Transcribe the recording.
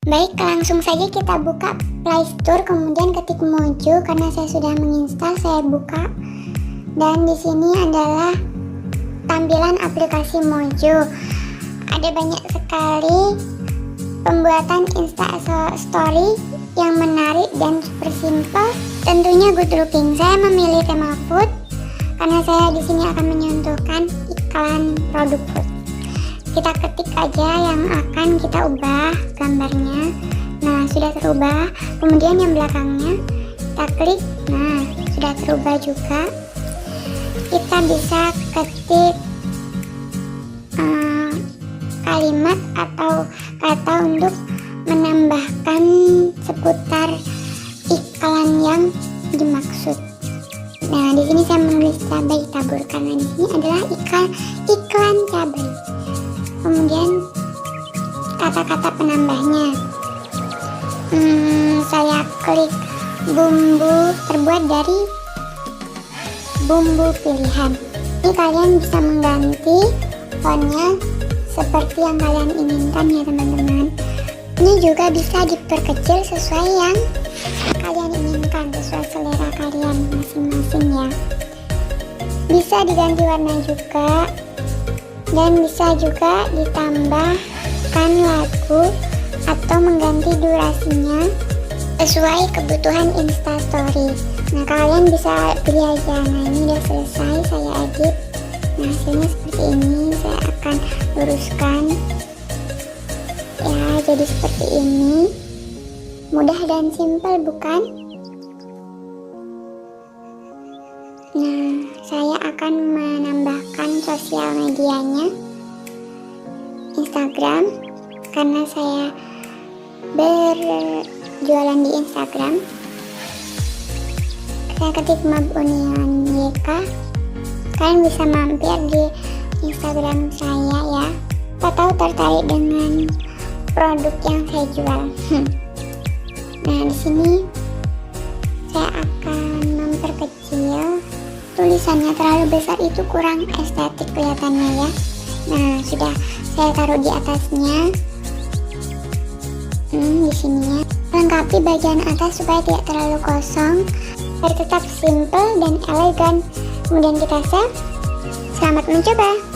Baik, langsung saja kita buka Play Store, kemudian ketik Mojo. Karena saya sudah menginstal, saya buka. Dan di sini adalah tampilan aplikasi Mojo. Ada banyak sekali pembuatan instastory yang menarik dan super simple. Tentunya good looking. Saya memilih tema food karena saya di sini akan menyentuhkan iklan produk food. Kita ketik aja yang akan kita ubah gambarnya. Nah, sudah terubah. Kemudian yang belakangnya kita klik. Nah, sudah terubah juga. Kita bisa ketik kalimat atau kata untuk menambahkan seputar iklan yang dimaksud. Nah, di sini saya menulis cabai tabur karena di sini adalah iklan cabai. Kemudian kata-kata penambahnya, saya klik bumbu terbuat dari bumbu pilihan. Ini kalian bisa mengganti fontnya seperti yang kalian inginkan ya teman-teman. Ini juga bisa diperkecil sesuai yang kalian inginkan, sesuai selera kalian masing-masing ya. Bisa diganti warna juga, dan bisa juga ditambahkan lagu atau mengganti durasinya sesuai kebutuhan instastory. Nah, kalian bisa pilih aja. Nah, ini udah selesai saya edit. Nah, hasilnya seperti ini. Saya akan luruskan ya, jadi seperti ini. Mudah dan simpel, bukan? Nah, saya akan menambahkan sosial medianya, Instagram, karena saya berjualan di Instagram. Saya ketik membuat Jika. Kalian bisa mampir di Instagram saya ya. Siapa tahu tertarik dengan produk yang saya jual. Nah, di sini saya akan memperkecil. Tulisannya terlalu besar itu kurang estetik kelihatannya ya. Nah, sudah saya taruh di atasnya. Di sini ya. Lengkapi bagian atas supaya tidak terlalu kosong, biar tetap simple dan elegan. Kemudian kita save. Selamat mencoba.